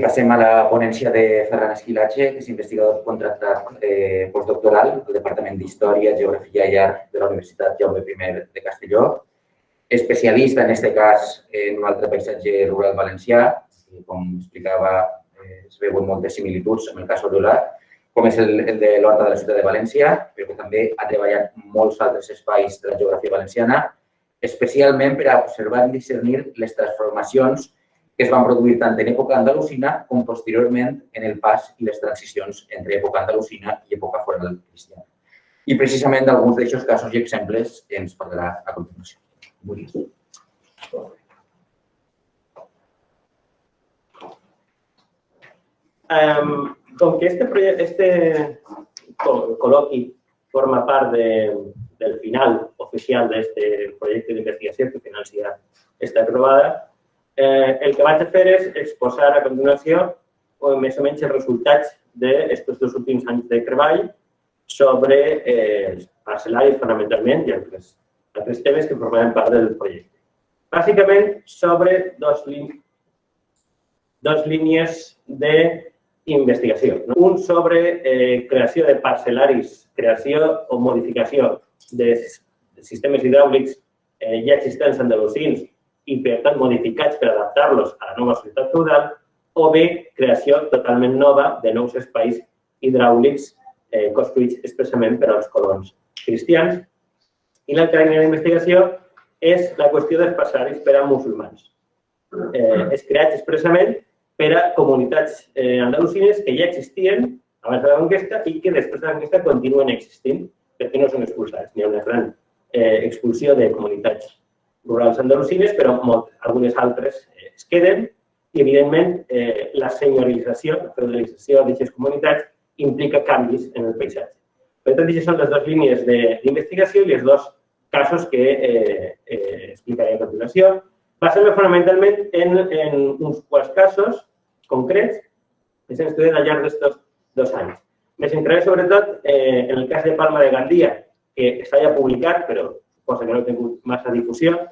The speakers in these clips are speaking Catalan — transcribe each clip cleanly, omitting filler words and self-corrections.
Passem a la ponència de Ferran Esquilache, que és investigador contractat postdoctoral al Departament d'Història, Geografia i Art de la Universitat Jaume I de Castelló, especialista, en aquest cas, en un altre paisatge rural valencià, que, com explicava, es veuen moltes similituds amb el cas Oriolar, com és el de l'Horta de la ciutat de València, però que també ha treballat molts altres espais de la geografia valenciana, especialment per a observar i discernir les transformacions que es van produir tant en època andalusina com posteriorment en el pas i les transicions entre època andalusina i època foral cristiana. I precisament d'alguns d'aquests casos i exemples ens parlarà a continuació. Com que este col·loqui forma part del final oficial d'aquest projecte d'investigació que al final sí està aprovada, el que vaig a fer és exposar a continuació més o menys els resultats d'aquests dos últims anys de treball sobre els parcel·laris fonamentalment i altres temes que formaven part del projecte. Bàsicament sobre dues línies d'investigació. Un sobre creació de parcel·laris, creació o modificació de sistemes hidràulics ja existents andalusins i, per tant, modificats per adaptar-los a la nova societat feudal, o bé creació totalment nova de nous espais hidràulics construïts expressament per als colons cristians. I l'altra línia d'investigació és la qüestió dels parcel·laris per a musulmans. És creats expressament per a comunitats andalusines que ja existien abans de la conquesta i que després de la conquesta continuen existint perquè no són expulsats. N'hi ha una gran expulsió de comunitats rurals andalusines, però algunes altres es queden i, evidentment, la senyorització, la feudalització d'aquestes comunitats implica canvis en el paisatge. Per tant, aquestes són les dues línies d'investigació i els dos casos que explicaré a continuació. Basant-me fonamentalment en uns quants casos concrets que s'han estudiat al llarg d'aquests 2 anys. Me centraré sobretot en el cas de Palma de Gandia, que està ja publicat, però cosa que no ha tingut massa difusió,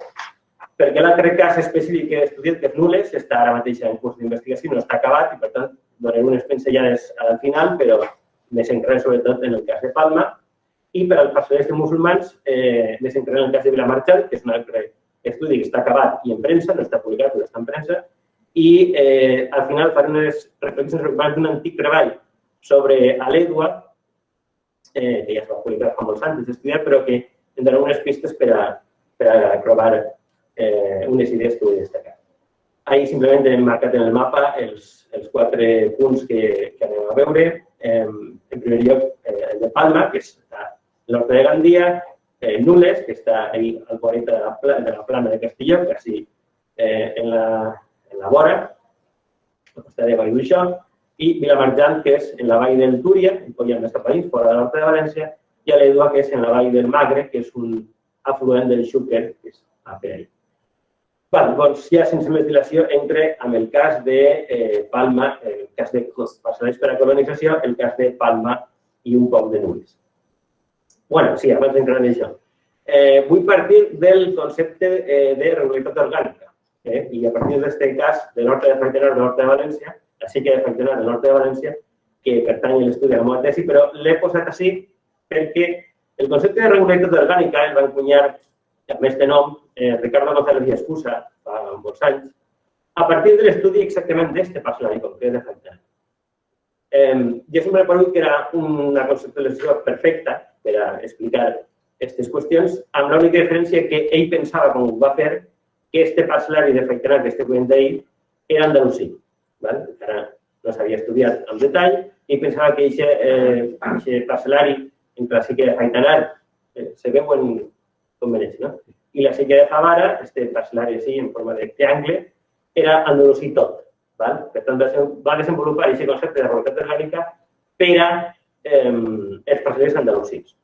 perquè l'altre cas específic que he estudiat, que és Nules, està ara mateix en curs d'investigació, no està acabat i, per tant, donaré unes pinzellades al final, però me centraré sobretot en el cas de Palma. I per als parcel·laris de musulmans, me centraré en el cas de Vilamarxant, que és un altre estudi que està acabat i en premsa, no està publicat, però està en premsa, i al final faré unes reflexions recuperant d'un antic treball sobre l'Edua, que ja es va publicar fa molts anys d'estudiar, però que em donarà unes pistes per a trobar unes idees que vull destacar. Ahir simplement hem marcat en el mapa els 4 punts que anem a veure. En primer lloc, el de Palma, que és l'Horta de Gandia, Nules, que està ahí al vora de la plana de Castelló, quasi en la vora, al costat de Vallduixó, i Vilamarxant, que és en la vall del Túria, un poc més cap allà, fora de l'Horta de València, i a l'Edua, que és en la vall del Magre, que és un afluent del Xúquer, que és a per ahí. Doncs ja sense més dilació entre amb el cas de Palma, el cas de parcel·laris per a colonització, el cas de Palma i un poc de Nules. Bé, sí, abans d'entrar en això. Vull partir del concepte de regularitat orgànica i a partir d'aquest cas de l'Horta de Fraccionar de l'Horta de València, la sèquia de Fraccionar de l'Horta de València, que pertany a l'estudi de la meva tesi, però l'he posat així perquè el concepte de regularitat orgànica el va encunyar amb aquest nom Ricardo González i Escusa fa molts anys, a partir de l'estudi exactament d'aquest parcel·lari concret de Fraccionar. Jo sempre he cregut que era una conceptualització perfecta per a explicar aquestes qüestions, amb l'única diferència que ell pensava, quan ho va fer, que aquest parcel·lari de Fraccionar que estic veient d'ahir era andalusí. Encara no s'havia estudiat en detall i pensava que aquest parcel·lari entre la sèquia de Faitanar se veuen com mereix, no? I la sèquia de Favara, aquest parcel·lari així en forma de triangle, era andalusí tot. Per tant, va desenvolupar aquest concepte de regularitat orgànica per a els parcel·laris andalusins.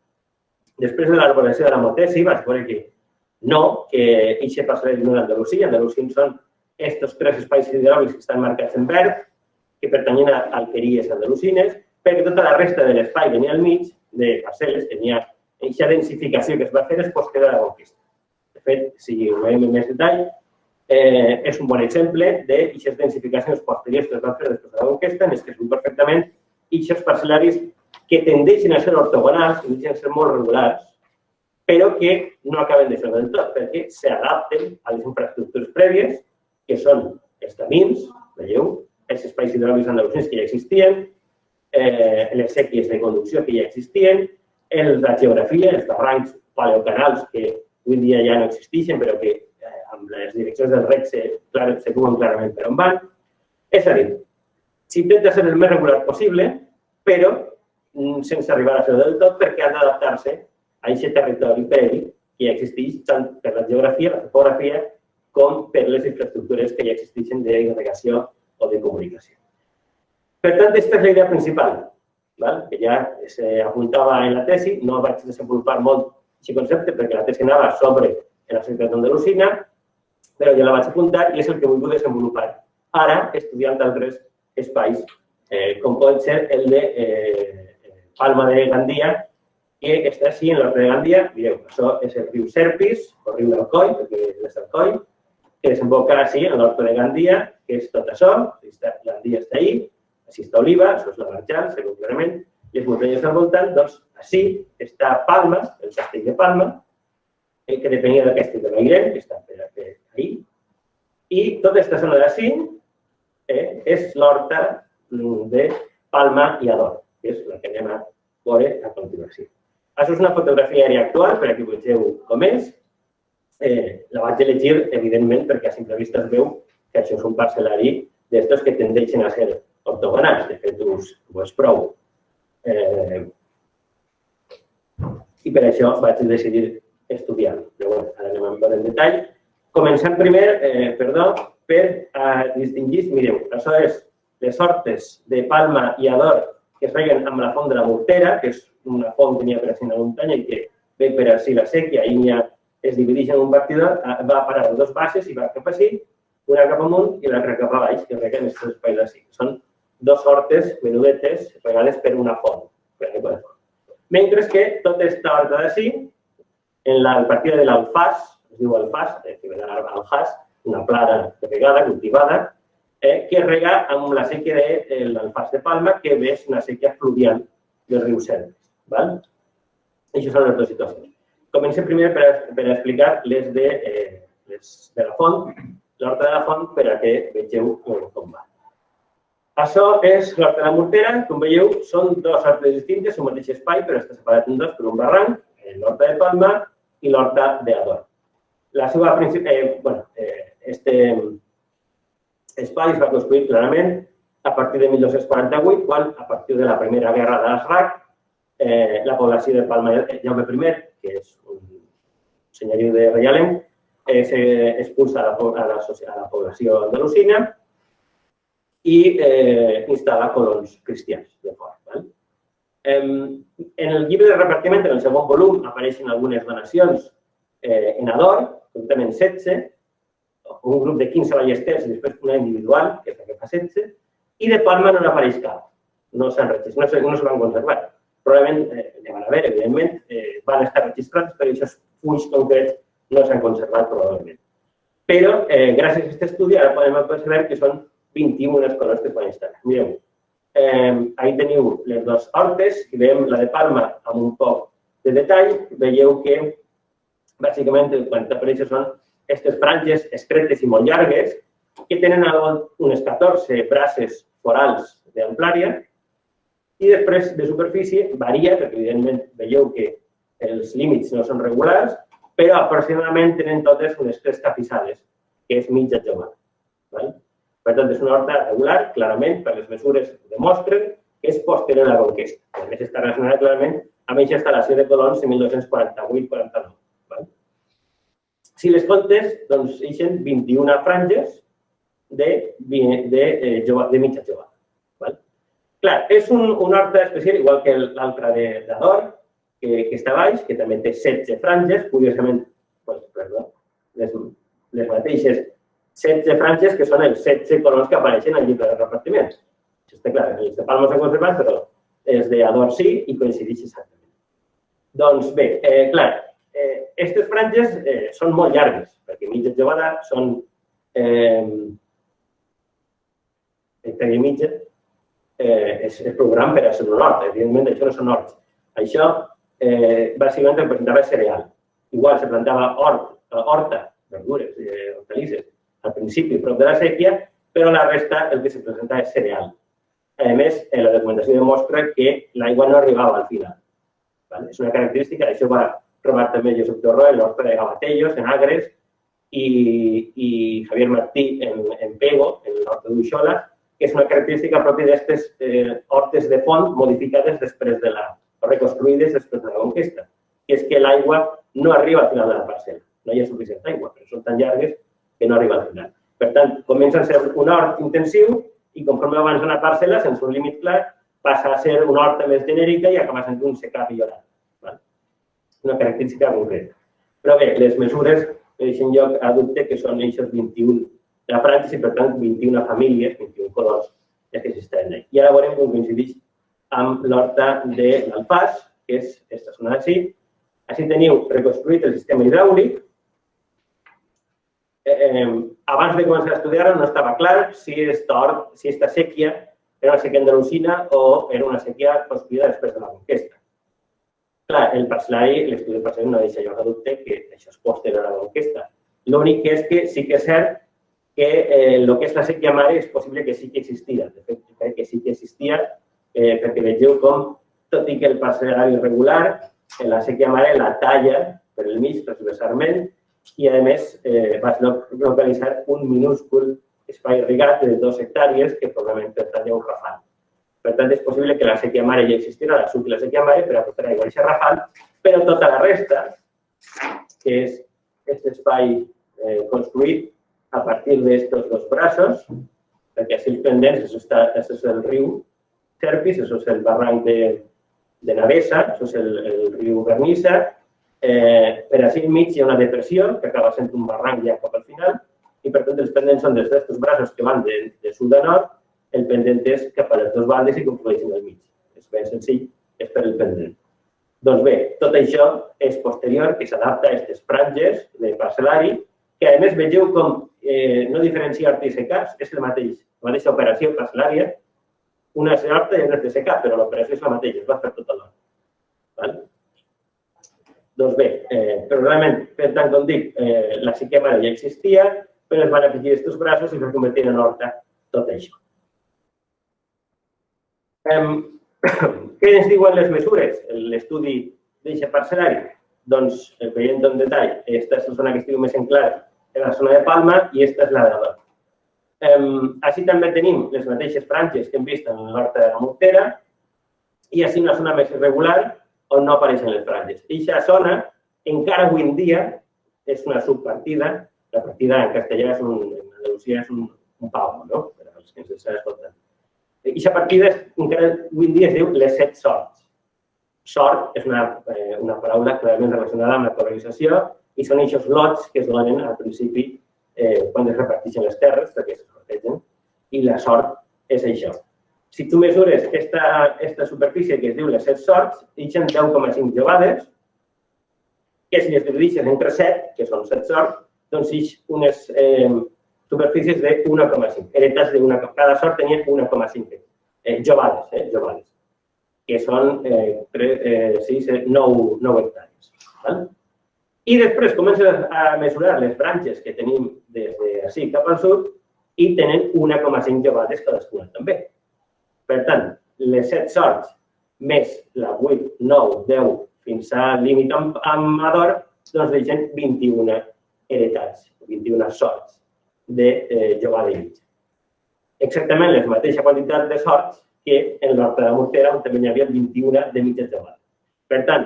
Després de l'elaboració de la meva tesi, vaig veure que no, que aquest parcel·lari no era andalusí. Andalusins són aquests 3 espais hidràulics que estan marcats en verd, que pertanyen a alqueries andalusines, perquè tota la resta de l'espai que n'hi ha al mig, de parcel·les, que n'hi ha aquesta densificació que es va fer és postera de la conquista. De fet, si ho veiem en més detall, és un bon exemple d'aquestes densificacions posteriors que es van fer després de la conquesta, en què es veu perfectament aquests parcel·laris que tendeixen a ser ortogonals, que tendeixen a ser molt regulars, però que no acaben de ser del tot, perquè s'adapten a les infraestructures prèvies, que són els camins, veieu, els espais hidràulics andalusins que ja existien, les sèquies de conducció que ja existien, la geografia, els barrancs paleocanals que avui dia ja no existeixen, però que amb les direccions del reg se veuen clarament per on van. És a dir, s'intenta ser el més regular possible, però sense arribar a ser del tot, perquè han d'adaptar-se a aquest territori previ que ja existeix tant per la geografia, la topografia, com per les infraestructures que ja existeixen d'irrigació o de comunicació. Per tant, aquesta és la idea principal, que ja s'apuntava en la tesi. No vaig desenvolupar molt aquest concepte perquè la tesi anava sobre la societat andalusina, però ja la vaig apuntar i és el que vull desenvolupar ara, estudiant altres espais, com pot ser el de Palma de Gandia, que està així en l'Horta de Gandia. Mireu, això és el riu Serpis, o riu d'Alcoi, perquè és d'Alcoi, que desemboca així en l'Horta de Gandia, que és tot això, Gandia està ahí, així està Oliva, això és la Marjal, se veu clarament, i les muntanyes al voltant, doncs, així està Palma, el castell de Palma, que depenia del castell de Mairén, que està per ahí, i tota aquesta zona d'ací és l'horta de Palma i Ador, que és la que anem a veure a continuació. Això és una fotografia aèria actual, per aquí vegeu com és. La vaig elegir, evidentment, perquè a simple vista es veu que això és un parcel·lari d'estos que tendeixen a ser ortogonals. De fet, ho és prou. I per això vaig decidir estudiar-ho. Però bé, ara anem a veure en detall. Començant primer, per distingir, mireu, això és les hortes de Palma i Ador que es reguen amb la font de la Mortera, que és una font que n'hi ha per així a la muntanya i que ve per així la sèquia, i es divideix en un partidor, va a parar dos bases i va cap així, una cap amunt i l'altra cap a baix, que reguen aquests espais d'ací. Són dos hortes menudetes regades per una font. Mentre que tota aquesta horta d'ací, en el partidor de l'Alfàs, es diu Alfàs, que ve de l'Alfàs, una plana regada, cultivada, que es rega amb la sèquia de l'Alfàs de Palma, que és una sèquia fluvial del riu Serpis. Això són les dues situacions. Comencem primer per explicar les de la font, l'horta de la font, per a que vegeu com va. Això és l'horta de la Mortera. Com veieu, són dues hortes distintes, un mateix espai, però està separat en dos per un barranc, l'horta de Palma i l'horta d'Ador. La seva principal... espai es va construir clarament a partir de 1248, quan, a partir de la primera guerra de l'Asrac, la població de Palma de Jaume I, que és un senyoriu de Reialem, expulsa a la població andalusina i instal·la colons cristians de fora. En el llibre de repartiment, en el segon volum, apareixen algunes donacions en Ador, concretament 16, un grup de 15 ballesters i després una individual, que és la que fa 16, i de Palma no n'apareix cap. No s'han registrat, no se van conservar. Probablement, ja van haver, evidentment, van estar registrats, però aquests fulls concrets no s'han conservat probablement. Però, gràcies a aquest estudi, ara podem observar que són 21 les colors que poden instal·lar. Mireu, ahí teniu les dues hortes, i veiem la de Palma amb un poc de detall. Veieu que, bàsicament, quan apareixen són aquestes franges estretes i molt llargues, que tenen unes 14 braces forals d'amplària, i després de superfície varia, perquè evidentment veieu que els límits no són regulars, però aproximadament tenen totes unes 3 tapissades, que és mitja jove. Per tant, és una horta regular, clarament, per les mesures demostren que és posterior a la conquesta. A més, està relacionada clarament amb aquesta instal·lació de colons en 1248-49. Si les comptes, doncs, eixen 21 franges de mitja jove. Clar, és una horta especial, igual que l'altra d'Ador, que està a baix, que també té 16 franges, curiosament, les mateixes 16 franges que són els 16 colors que apareixen al llibre de repartiment. Això està clar, els de Palma s'han conservat, però els d'Ador sí, i coincideix exactament. Doncs bé, clar, aquestes franges són molt llargues, perquè mitja jovada són hectàrea i mitja, és el programa per a ser un hort. Evidentment, això no són horts. Això, bàsicament, representava cereal. Igual se plantava horta, verdures, hortalisses, al principi, prop de la sèquia, però la resta el que se presenta és cereal. A més, la documentació demostra que l'aigua no arribava al final. És una característica, això va trobar també Josep Torró en l'horta de Gavatellos, en Agres, i Javier Martí en Pego, en l'horta d'Uixola, que és una característica pròpia d'aquestes hortes de font modificades després de reconstruïdes després de la conquesta, que és que l'aigua no arriba al final de la parcel·la. No hi ha suficient aigua, però són tan llargues que no arriba al final. Per tant, comença a ser un hort intensiu i conforme avança una parcel·la, sense un límit clar, passa a ser una horta més genèrica i acaba sent un secà millorat. Una característica concreta. Però bé, les mesures deixen lloc a dubte que són aquests 21 de la franja i, per tant, 21 famílies, 21 colors que existeixen allà. I ara veurem com coincideix amb l'horta de l'Alfàs, que és aquesta zona d'ací. Així teniu reconstruït el sistema hidràulic. Abans de començar a estudiar-ho no estava clar si aquesta sèquia era una sèquia andalusina o era una sèquia construïda després de la conquesta. Clar, el parcel·lari, l'estudi del parcel·lari no deixa lloc a dubte que això és posterior a la conquesta. L'únic és que sí que és cert que el que és la sèquia mare és possible que sí que existia. De fet, crec que sí que existia perquè vegeu com, tot i que el parcel·lari és regular, la sèquia mare la talla per el mig, transversalment, i, a més, vas localitzar un minúscul espai irrigat de 2 hectàrees que probablement pertany a un rafal. Per tant, és possible que la sèquia mare ja existirà, la suc i la sèquia mare, per aportar aigua a aquest rafal, però tota la resta, que és aquest espai construït a partir d'aquests 2 braços, perquè així els pendents, això és el riu Serpis, això és el barranc de Navesa, això és el riu Vernissa. Per així enmig hi ha una depressió, que acaba sent un barranc ja cap al final, i per tant els pendents són dels 2 braços que van de sud a nord, el pendent és cap a les 2 bandes i conflueixen al mig. És ben senzill, és per el pendent. Doncs bé, tot això és posterior, que s'adapta a aquestes franges de parcel·lari, que a més vegeu com no diferencia horta i secà, és la mateixa operació parcel·lària, una és horta i una és de secà, però l'operació és la mateixa, es va fer tot alhora. Doncs bé, però realment, per tant, com dic, la sèquia mare ja existia, però es van afegir aquests braços i es va convertir en horta tot això. Què ens diuen les mesures? L'estudi d'aquest parcel·lari? Doncs, veient en detall, aquesta és la zona que estiu més en clar, és la zona de Palma i aquesta és la de Ador. Així també tenim les mateixes franges que hem vist en l'horta de la Mortera i així una zona més irregular on no apareixen les franges. Aquesta zona, encara avui en dia, és una subpartida. La partida en castellà, en Andalusia, és un pau, no? Per als que ens estan escoltant. Aquesta partida, encara avui en dia, es diu les 7 sorts. Sort és una paraula clarament relacionada amb la colonització i són aquests lots que es donen al principi quan es reparteixen les terres, perquè se sortegen, i la sort és això. Si tu mesures aquesta superfície que es diu les 7 sorts, deixen 10,5 jovades, que si les divideixes entre 7, que són 7 sorts, doncs hi ha unes superfícies de 1,5. Heretats de cada sort tenia 1,5 jovades, que són 9 hectàrees. I després comencen a mesurar les franges que tenim des d'ací cap al sud i tenen 1,5 jovades cadascuna també. Per tant, les 7 sorts més la 8, 9, 10 fins al límit amb Ador, doncs deixen 21 heretats, 21 sorts de jovada i mitja. Exactament la mateixa quantitat de sorts que en l'horta de Mortera, on també hi havia 21 de mitja jovada. Per tant,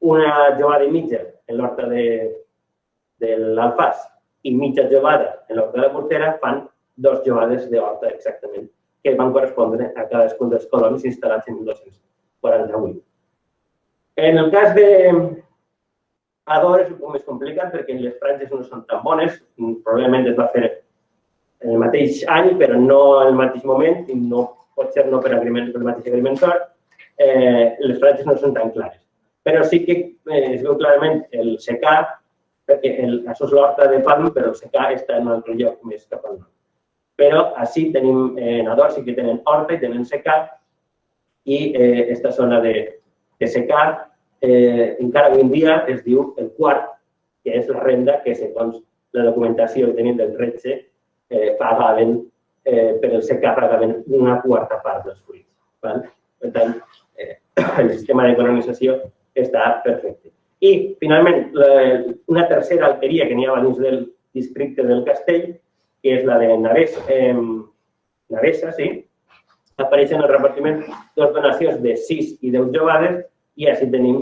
una jovada i mitja en l'horta de l'Alfàs i mitja jovada en l'horta de Mortera fan 2 jovades d'horta exactament, que van correspondre a cadascun dels coloms instal·lats en 1248. En el cas d'Ador és un poc més complicat perquè les franges no són tan bones, probablement es va fer en el mateix any, però no en el mateix moment, i no pot ser no per el mateix agrimentor, les franges no són tan clares. Però sí que es veu clarament el secà, perquè això és l'horta de Palm, però el secà està en un altre lloc més cap al nord. Però així tenim nadors, sí que tenen horta i tenen secà, i aquesta zona de secà encara avui en dia es diu el quart, que és la renda que, segons la documentació que tenim del 13, pagaven per el secà, pagaven una quarta part dels fruits. Per tant, el sistema de colonització està perfecte. I, finalment, una tercera alqueria que n'hi ha dins del districte del Castell, que és la de Navesa, sí, apareix en el repartiment dos donacions de 6 i 10 jovades i així tenim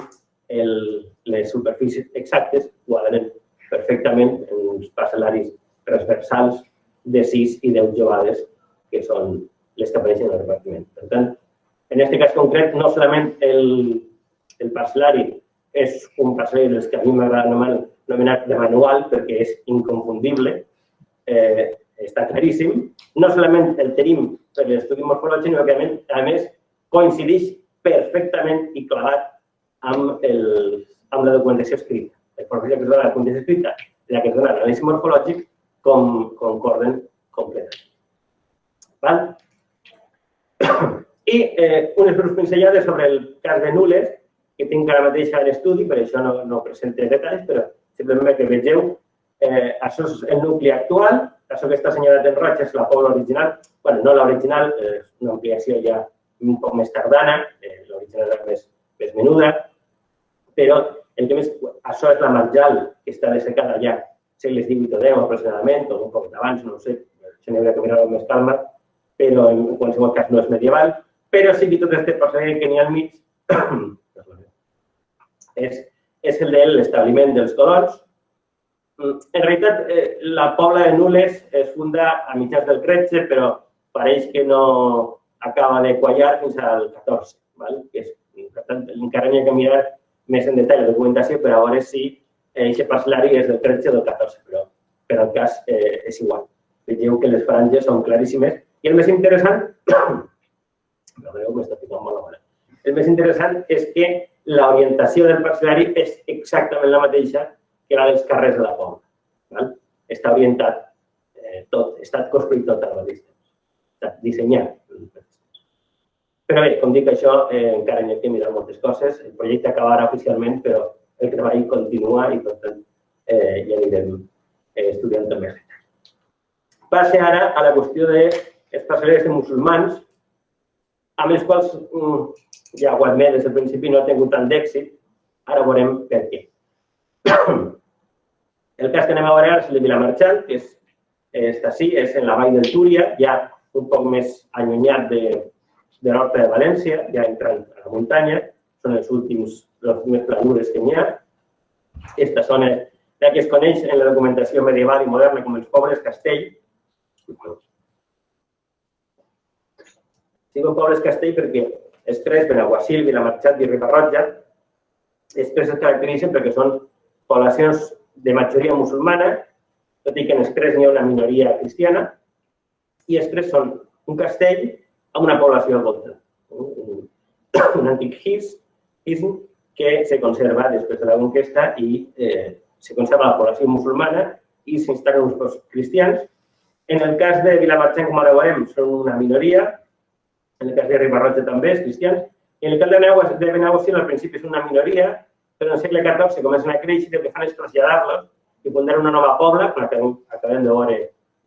les superfícies exactes, quadren perfectament en uns parcel·laris transversals de 6 i 10 jovades, que són les que apareixen en el repartiment. Per tant, en aquest cas concret, no solament el parcel·lari és un parcel·lari dels que a mi m'agrada anomenar de manual perquè és inconfundible, està claríssim. No solament el tenim per l'estudi morfològic, sinó que a més coincideix perfectament i clavat amb la documentació escrita. La informació que es dona a la documentació escrita i la que es dona a l'anàlisi morfològic concorden completament. I unes breus pinzellades sobre el cas de Nules, que tinc ara mateix a l'estudi, per això no presento detalls, però simplement perquè vegeu, això és el nucli actual, això que està assenyalat en roig és la pobla original, bueno, no l'original, és una ampliació ja un poc més tardana, l'original és més menuda, però el que més, això és la marjal que està dessecada ja segles XVIII o X aproximadament, o un poc abans, no ho sé, això n'hi hauria que mirar amb més calma, però en qualsevol cas no és medieval, però sí que tot aquest passatge que n'hi ha al mig és el de l'establiment dels colons. En realitat, la pobla de Nules es funda a mitjans del 13, però pareix que no acaba de quallar fins al 14. Per tant, encara n'hi ha que mirar més en detall la documentació, però a veure si aquest parcel·lari és del 13 o del 14, però per al cas és igual. Vegeu que les franges són claríssimes. I el més interessant, el més interessant és que l'orientació del parcel·lari és exactament la mateixa que la dels carrers de la pobla. Està orientat tot, està construït tot al mateix temps. Està dissenyat. Però bé, com dic, això encara n'hi ha que mirar moltes coses. El projecte acabarà oficialment, però el treball continua i, per tant, ja anirem estudiant també. Passe ara a la qüestió dels parcel·laris de musulmans, amb els quals ja ho admet des del principi, no ha tingut tant d'èxit. Ara veurem per què. El cas que anem a veure és el de Vilamarxant, que està així, és en la vall del Túria, ja un poc més allunyat de l'Horta de València, ja entrant a la muntanya, són les últimes planures que n'hi ha. Aquesta zona que es coneix en la documentació medieval i moderna com els pobles castell. Diuen pobles castell perquè els tres, Benaguasil, Vilamarxant i Riba-roja, els tres es caracteritzen perquè són poblacions de majoria musulmana, tot i que en els tres n'hi ha una minoria cristiana, i els tres són un castell amb una població al voltant. Un antic hisn que se conserva després de la conquesta i se conserva la població musulmana i s'instal·len uns pocs cristians. En el cas de Vilamarxant, com ara veurem, són una minoria. En el cas de Riba-roja també, els cristians. I en el cas de Benaguasil, al principi és una minoria, però en el segle XIV comencen a créixer i el que fan és traslladar-los i fundar una nova pobla, que acabem de veure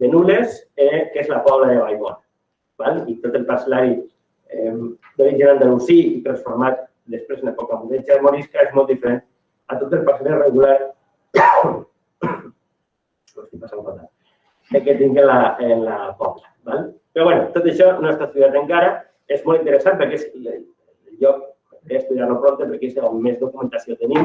de Nules, que és la pobla de Vallbona. I tot el parcel·lari d'origen andalusí i transformat després en època moderna morisca és molt diferent a tot el parcel·lari regular que tinc en la pobla. Però bé, tot això no està estudiat encara. És molt interessant perquè és el lloc de estudiar-lo prompte perquè és on més documentació tenim.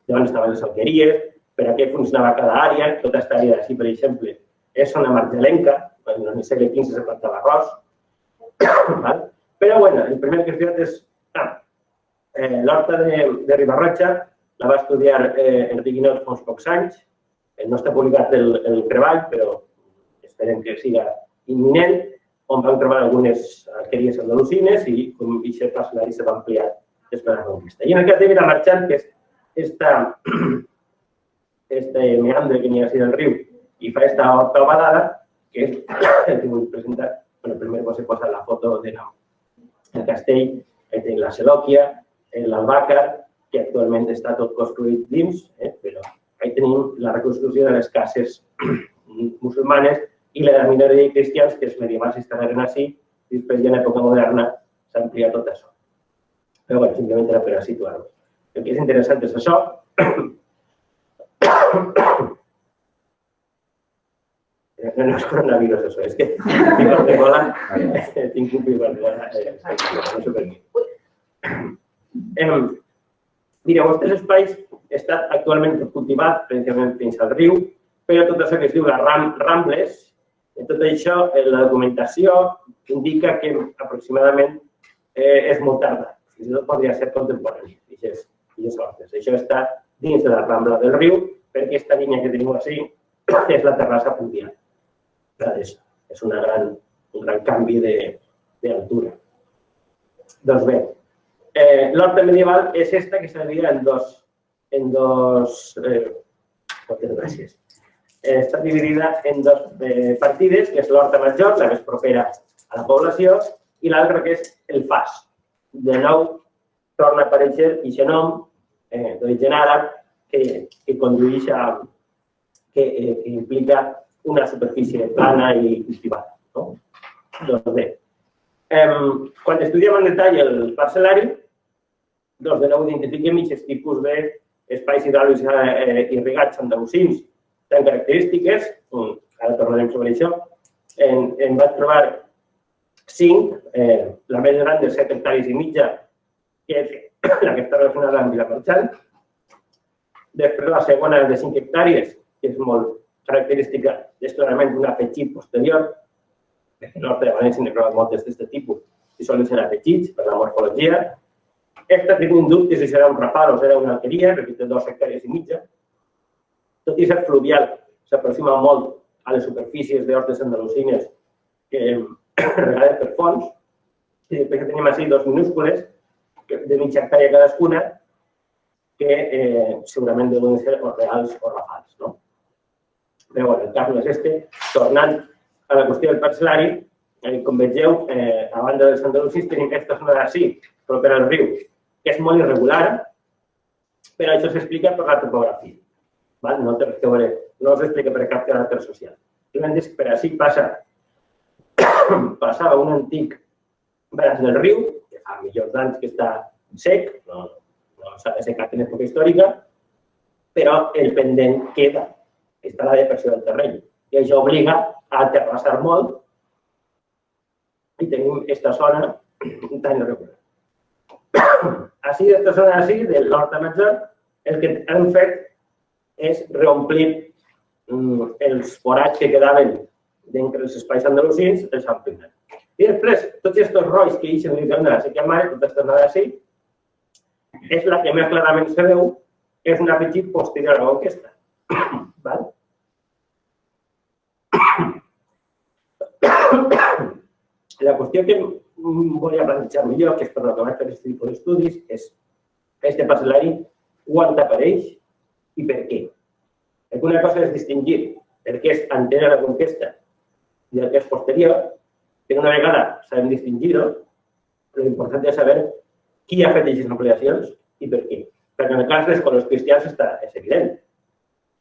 Llavors estaven les alqueries, per a què funcionava cada àrea. Tota aquesta àrea d'ací, per exemple, és zona margelenca, en el segle XV se plantava arròs. Però bé, el primer que he estudiat és l'horta de Riba-roja, la va estudiar Enric Guinot fa uns pocs anys. No està publicat el treball, però esperem que siga imminent, on vam trobar algunes alqueries andalusines i aquest parcel·lari se va ampliar després de la conquesta. I en el cas de Vilamarxant, que és meandre que n'hi ha així del riu i fa aquesta horta ovalada, que és el que vull presentar. Bueno, primer vos he posat la foto del castell, tenim la Selòquia, l'Albàcar, que actualment està tot construït dins, però ahí tenim la reconstrucció de les cases musulmanes i la minoria de cristians, que els medievals instal·laren així, i després ja en època moderna s'ha ampliat tot això. Però bé, simplement era per a situar-ho. El que és interessant és això. No és coronavirus, això, és que tinc un pico de cola, no sé per què. Mireu, aquests espais estan actualment cultivats, principalment fins al riu, però tot això que es diu les rambles, tot això, la documentació indica que aproximadament és molt tarda, fins i tot podria ser contemporani. Això està dins de la rambla del riu, perquè aquesta línia que teniu així és la terrassa Puntià. És un gran canvi d'altura. Doncs bé, l'horta medieval és aquesta que s'havia en dos moltes gràcies. Està dividida en dos partides, que és l'horta major, la més propera a la població, i l'altra que és el Fas. De nou, torna a aparèixer aquest nom d'origen àrab que condueix a que implica una superfície plana i cultivada. Doncs bé, quan estudiem en detall el parcel·lari, doncs de nou identifiquem aquests tipus d'espais hidràulics irrigats andalusins tan característiques, ara tornarem sobre això. En vaig trobar 5, la més gran de 7 hectàrees i mitja, que és la que està relacionada amb Vilamarxant. Després la segona de 5 hectàrees, que és molt característica, és clarament un afegit posterior. En l'horta de València n'he trobat moltes d'aquest tipus i solen ser afegits per la morfologia. Aquesta tenim dubtes si serà un rafal o serà una alqueria, perquè té 2 hectàrees i mitja. Tot i ser fluvial, s'aproxima molt a les superfícies d'hortes andalusines regades per fonts. I després tenim així 2 minúscules, de mitja hectàrea cadascuna, que segurament deuen ser o reals o rafals. Però el cas no és este. Tornant a la qüestió del parcel·lari, com vegeu, a banda dels andalusins tenim aquesta zona d'ací, propera al riu, que és molt irregular, però això s'explica per la topografia. No té res a veure, no s'explica per cap caràcter social. Simplement és que per així passava un antic braç del riu, que fa millors anys que està sec, no s'ha dessecat en època històrica, però el pendent queda, està la depressió del terreny. I això obliga a terrassar molt i tenim aquesta zona tan irregular. Així, d'aquesta zona d'ací, de l'horta major, el que hem fet és reomplir els forats que quedaven d'entre els espais andalusins, els han pintat. I després, tots aquests rois que ixen literalment de la sèquia mare, tota aquesta zona d'ací, és la que més clarament se veu, és un afegit posterior a la conquesta. La qüestió que volia plantejar millor, que és per la que vaig fer aquest tipus d'estudis, és aquest parcel·lari, quan apareix i per què. Una cosa és distingir el que és anterior a la conquesta i el que és posterior, però una vegada sabem distingir-ho, l'important és saber qui ha fet aquestes ampliacions i per què. Perquè en el cas dels colors cristians és evident.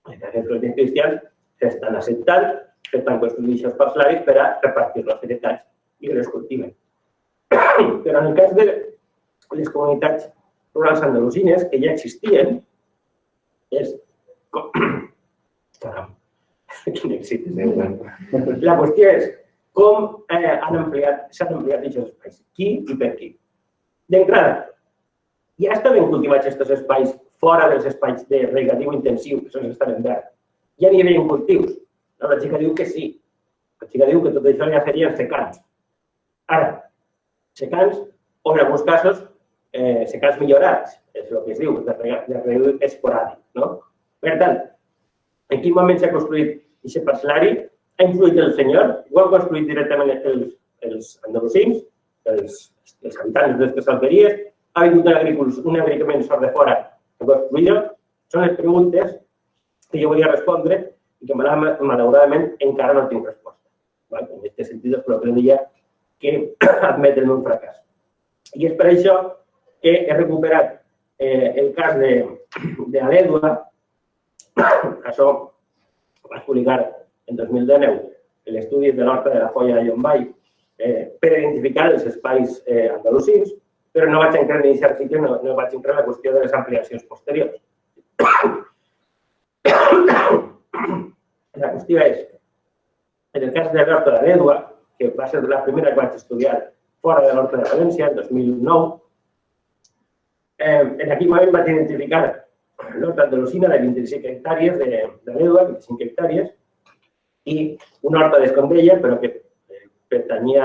En el cas dels colors cristians s'estan acceptant, s'estan construint aquests parcel·laris per a repartir-los heretats i les cultiven. Però en el cas de les comunitats rurals andalusines, que ja existien, és... Caram, quin èxit és. La qüestió és com s'han ampliat aquests espais, qui i per qui. D'entrada, ja estaven cultivats aquests espais fora dels espais de regadiu intensiu, que són els que estan en verd. Ja n'hi havia cultius. La xica diu que sí. La xica diu que tot això ja serien secans. Ara, secans, o en alguns casos, secans millorats, és el que es diu, de regadiu esporàdic. Per tant, en quin moment s'ha construït aquest parcel·lari? Ha influït el senyor? Ho han construït directament els andalusins, els habitants d'aquestes alqueries? Ha vingut un agricament sort de fora a construir-ho? Són les preguntes que jo volia respondre i que malauradament encara no tinc resposta. En aquest sentit, és el que deia que admeten un fracàs. I és per això que he recuperat el cas de l'Edua. Això ho vaig publicar en 2019 l'estudi de l'Horta de la Folla de Llombai per identificar els espais andalusins, però no vaig entrar en aquest article, no vaig entrar en la qüestió de les ampliacions posteriors. La qüestió és, en el cas de l'Horta de l'Edua, que va ser la primera que vaig estudiar fora de l'Horta de València, en 2009, en aquell moment vaig identificar l'Horta andalusina de 25 hectàrees de l'Edua, 25 hectàrees, i una horta d'Escondella, però que pertanyia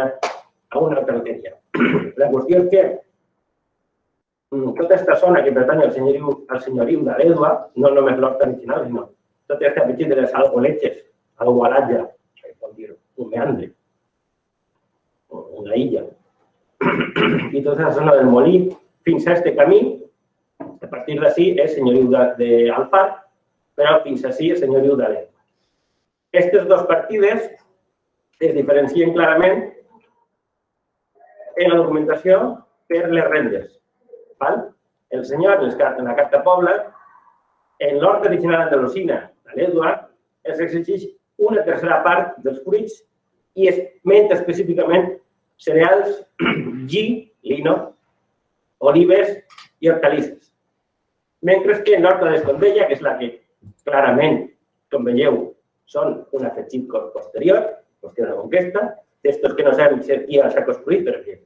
a una altra alqueria. La qüestió és que tota aquesta zona que pertany al senyoriu de l'Edua, no només l'horta original, sinó tota aquesta petita de les algoletges, algualatge, que pot dir un meandre, una illa, i tota la zona del Molí, fins a aquest camí, a partir d'ací és senyoriu d'Alfar, però fins ací és senyoriu de l'Edua. Aquestes dues partides es diferencien clarament en la documentació per les rendes. El senyor, en la carta pobla, en l'horta original andalusina de l'Edua, es exigeix una tercera part dels fruits i es menta específicament cereals, lli, lino, olives i hortalisses. Mentre que en l'horta d'Escondella, que és la que clarament, com veieu, són un afegit posterior, qüestió de la conquesta, d'estos que no sabem qui els ha construït, perquè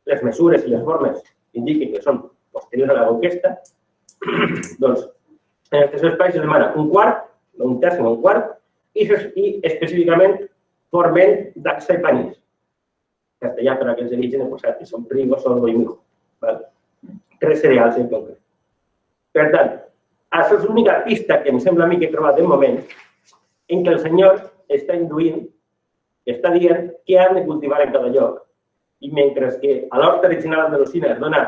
les mesures i les formes indiquen que són posteriors a la conquesta, doncs en aquests espais es demana un quart, un terç o un quart, i específicament forment daxa i panís. Castellà, per aquells orígens, que són trigo, sorgo i mijo. 3 cereals en concret. Per tant, això és l'única pista que em sembla a mi que he trobat de moment en què el senyor està induint, està dient què han de cultivar en cada lloc, i mentre que a l'horta original andalusina es dona,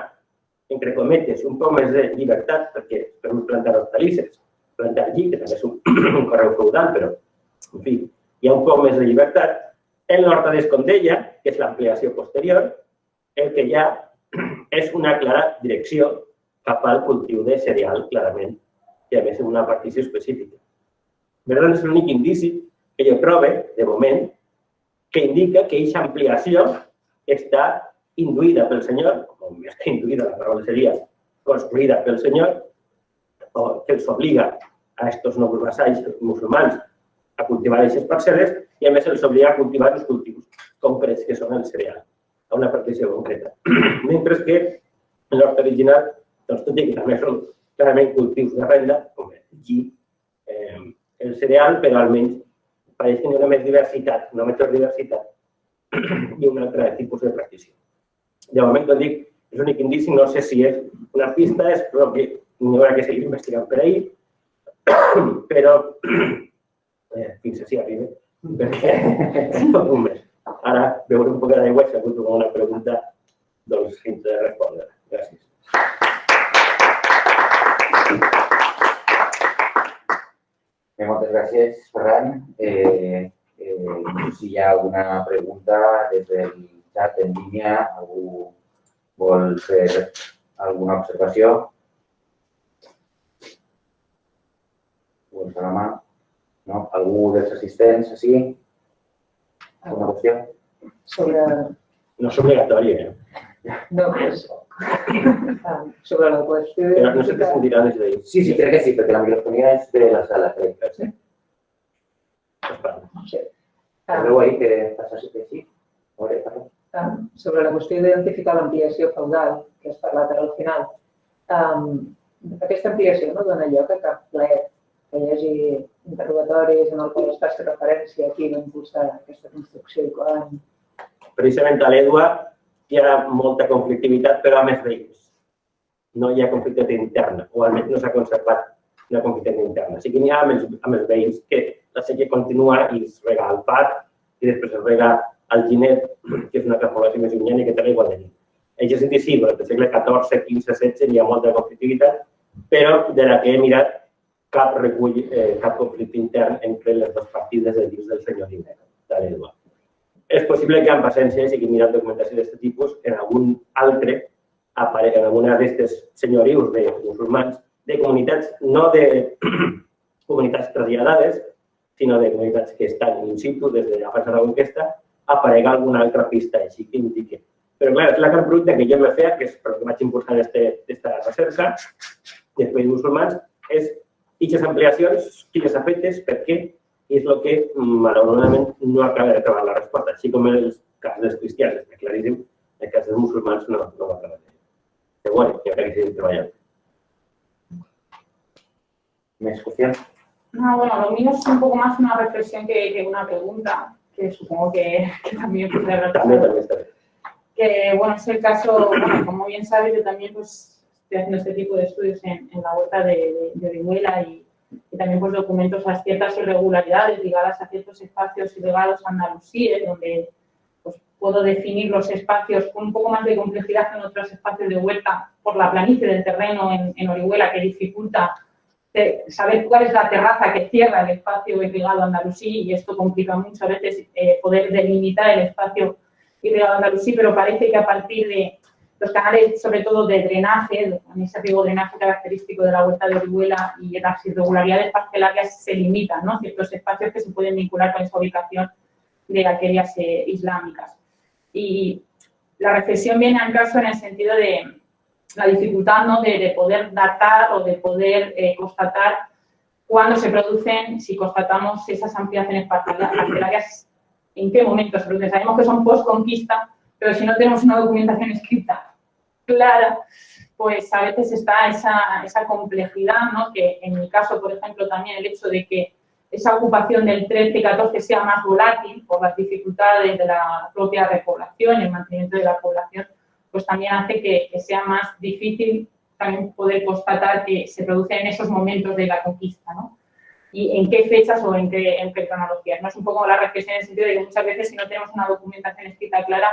entre cometes, un poc més de llibertat, perquè podem plantar hortalisses, plantar lli, que també és un correu feudal, però, en fi, hi ha un poc més de llibertat. En l'horta d'Escondella, que és l'ampliació posterior, el que hi ha és una clara direcció cap al cultiu de cereal, clarament, i a més en una partició específica. Per tant, és l'únic indici que jo trobo, de moment, que indica que aquesta ampliació està induïda pel senyor, o més que induïda, la paraula seria construïda pel senyor, o que els obliga a aquests nous vassalls musulmans a cultivar aquestes parcel·les i, a més, els obliga a cultivar els cultius concrets que són el cereal, a una partició concreta. Mentre que en l'horta original, doncs, tot i que també són clarament cultius de renda, com el cereal, però almenys pareix que hi ha una més diversitat, una major diversitat i un altre tipus de partició. De moment, com dic, és l'únic indici, no sé si és una pista, és però que n'hi haurà que seguir investigant per ahir, però fins així arriba, perquè no un mes. Ara veuré un poc d'aigua i si algú troba una pregunta, doncs fins a respondre. Gràcies. Moltes gràcies, Ferran. Si hi ha alguna pregunta des del xat en línia, algú vol fer alguna observació? Algú la mà? No? Algú dels assistents, així? Alguna qüestió? No és obligatori, No, pues, sobre la qüestió... Però no sé què sentirà des d'ahir. Sí, crec que sí, perquè la microfonia és de la sala, crec. Sí? Sí. Veu ahir que passa així? Sobre la qüestió d'identificar l'ampliació feudal, que has parlat ara al final, aquesta ampliació no dona lloc a cap ple que hi hagi interrogatoris en el qual es faci referència a qui va impulsar aquesta construcció i quan... Precisament a l'Edua hi ha molta conflictivitat, però amb els veïns. No hi ha conflictivitat interna, o almenys no s'ha conservat una conflictivitat interna. Sí que n'hi ha amb els veïns que la sèquia continua i es rega al Pat i després es rega al Ginet, que és una població més llunyana i que té l'aigua de nit. En aquest sentit, sí, durant el segle XIV, XV, XVI hi ha molta conflictivitat, però de la que he mirat cap recull cap conflicte intern entre les dues partides de dins del senyoriu. És possible que en passència sigui mirat documentació d'aquest tipus en algun altre, en alguna d'aquestes senyorius de musulmans, de comunitats, no de comunitats traslladades, sinó de comunitats que estan in situ des de abans de la conquesta, aparega alguna altra pista així que indiqui. Però, clar, és la carn bruta que jo me feia, que és per què vaig impulsar aquesta recerca dels països musulmans, és aquestes ampliacions, qui les ha fetes, per què, i és el que, malauradament, no acaba de trobar la resposta. Així com en el cas dels cristians, és claríssim, en el cas dels musulmans no ho acaba de dir. Però, bueno, jo crec que seguim treballant. ¿Más cuestiones? No, bueno, lo mío es un poco más una reflexión que una pregunta, que supongo que también puede haber. También está bien. Que, bueno, es el caso, bueno, como bien sabes, yo también pues, estoy haciendo este tipo de estudios en la huerta de Orihuela y también pues documentos a ciertas irregularidades ligadas a ciertos espacios ilegados andalusíes, donde pues, puedo definir los espacios con un poco más de complejidad que en otros espacios de huerta por la planicie del terreno en Orihuela, que dificulta saber cuál es la terraza que cierra el espacio irrigado andalusí, y esto complica mucho a veces poder delimitar el espacio irrigado andalusí, pero parece que a partir de los canales, sobre todo de drenaje, ese riego drenaje característico de la huerta de Orihuela y las irregularidades parcelarias se limitan, ¿no? Ciertos espacios que se pueden vincular con esa ubicación de aquellas islámicas. Y la reflexión viene al caso en el sentido de la dificultad, ¿no?, de poder datar o de poder constatar cuándo se producen, si constatamos esas ampliaciones parcelarias, en qué momento se producen. Sabemos que son post-conquista, pero si no tenemos una documentación escrita clara, pues a veces está esa complejidad, ¿no?, que en mi caso, por ejemplo, también el hecho de que esa ocupación del 13 y 14 sea más volátil por las dificultades de la propia repoblación y el mantenimiento de la población, pues también hace que sea más difícil también poder constatar que se produce en esos momentos de la conquista, ¿no? Y en qué fechas o en qué cronologías. No es un poco la reflexión en el sentido de que muchas veces si no tenemos una documentación escrita clara,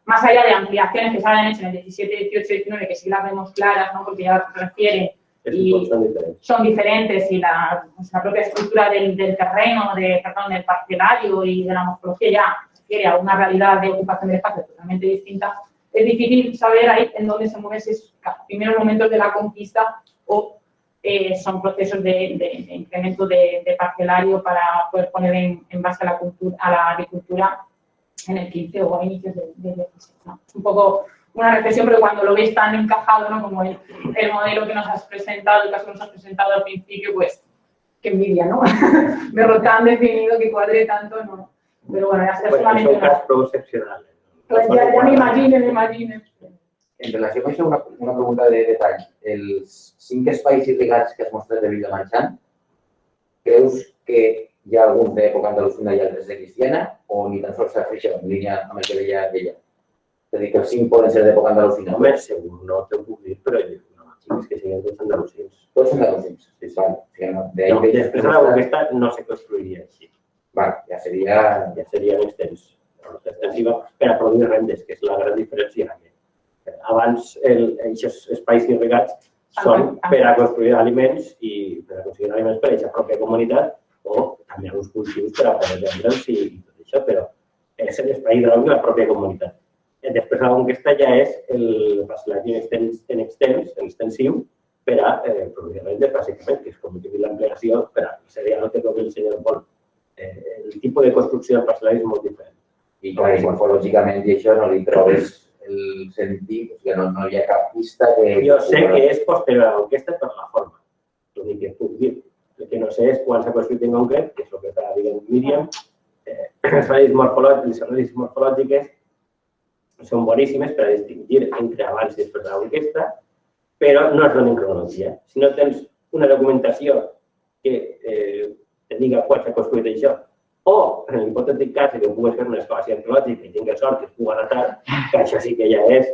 más allá de ampliaciones que se hayan hecho en el 17, 18, 19, que sí las vemos claras, ¿no?, porque ya refieren y son diferentes, y la propia estructura del terreno, del parcelario y de la morfología ya refiere a una realidad de ocupación del espacio totalmente distinta. Es difícil saber ahí en dónde se mueven esos primeros momentos de la conquista o son procesos de incremento de parcelario para poder poner en base a la agricultura en el 15 o a inicios del 16. ¿No? Es un poco una reflexión, pero cuando lo ves tan encajado, ¿no?, como el modelo que nos has presentado, el caso que nos has presentado al principio, pues qué envidia, ¿no? Verlo tan definido, que cuadre tanto, no. Pero bueno, ya será solamente un caso excepcional. Pues ya me imagino. En relació amb això, una pregunta de detall. Els 5 espais irrigats que has mostrat de Vilamarxant, creus que hi ha alguns d'època andalusina i altres de cristiana, o ni tan sols s'afegeixen en línia amb el que deia ella? És a dir, que els 5 poden ser d'època andalusina. Home, segur, no t'ho puc dir, però no, és que siguin tots andalusins. Tots andalusins, sí, vale. Després de la conquesta no se construiria així. Vale, ja seria més temps. Extensiva per a produir rendes, que és la gran diferència. Abans, aquests espais irrigats són per a construir aliments i per a construir aliments per a aquesta pròpia comunitat o també alguns cultius per a poder vendre'ls i tot això, però és l'espai hidràulic de la pròpia comunitat. Després de la conquesta ja és el parcel·latge en extensiu per a produir rendes, bàsicament, que és com que l'ampliació per a seria el que toca el senyor Pol. El tipus de construcció del parcel·latge és molt diferent. I clar, morfològicament i això no li trobes el sentit, o sigui, no hi ha cap pista que... Jo sé que és posterior a la conquesta per la forma, l'únic que puc dir. El que no sé és quan s'ha construït en concret, que és el que està dient Míriam, les anàlisis morfològiques són boníssimes per a distingir entre abans i després de la conquesta, però no es donen cronologia. Si no tens una documentació que te diga quan s'ha construït això, o, en l'hipotètic cas, que puguis fer una excavació arqueològica i tingui sort que es pugui datar, que això sí que ja és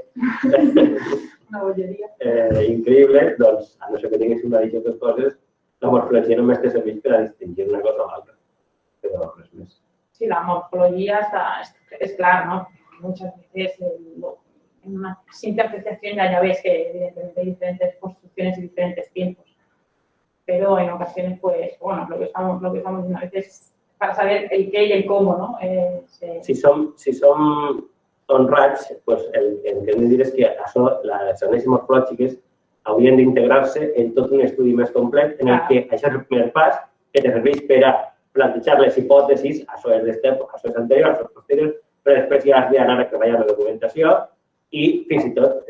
increïble, doncs, a no ser que tinguis una d'aquestes coses, la morfologia només te serveix per a distingir una cosa o l'altra, però res més. Sí, la morfología es clara, ¿no? Muchas veces en una simple apreciación ya ves que evidentemente hay diferentes construcciones y diferentes tiempos. pero en ocasiones, pues, bueno, lo que estamos diciendo a veces para saber el qué y el cómo, no? Si som honrats, doncs el que hem de dir és que això, les anàlisis morfològiques haurien d'integrar-se en tot un estudi més complet en el que això és el primer pas que te serveix per a plantejar les hipòtesis, això és d'estep, això és anterior, això és posterior, però després ja has d'anar a treballar la documentació i fins i tot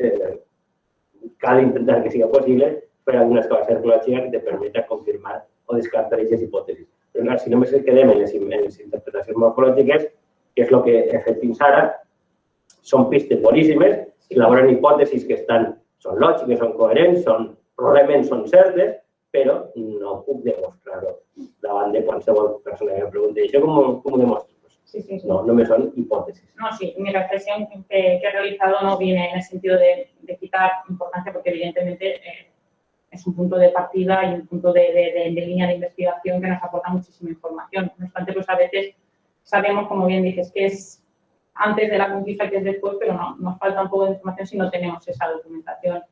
cal intentar que sigui possible fer alguna excavació arqueològica que te permeta confirmar o descartar aquestes hipòtesis. Però si només quedem en les interpretacions morfològiques, que és el que he fet fins ara, són pistes boníssimes, elaboren hipòtesis que són lògiques, són coherents, probablement són certes, però no puc demostrar-ho davant de qualsevol persona que em pregunti això com ho demostro. No, només son hipótesis. No, sí, mi reflexión que he realizado no viene en el sentido de quitar importancia porque evidentemente es un punto de partida y un punto de línea de investigación que nos aporta muchísima información. No obstante, pues a veces sabemos, como bien dices, que es antes de la conquista, que es después, pero no, nos falta un poco de información si no tenemos esa documentación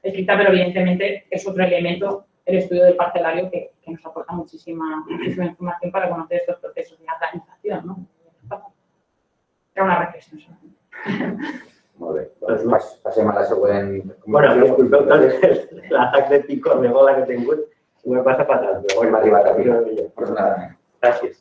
escrita, pero evidentemente es otro elemento, el estudio del parcelario, que nos aporta muchísima información para conocer estos procesos de organización, ¿no? Era una reflexión solamente. Molt bé, doncs passem a la següent. Bueno, disculpeu tot l'atac de picor de gola que he tingut, m'ho he passat fatal, però hem arribat a mi, afortunadament. Gràcies.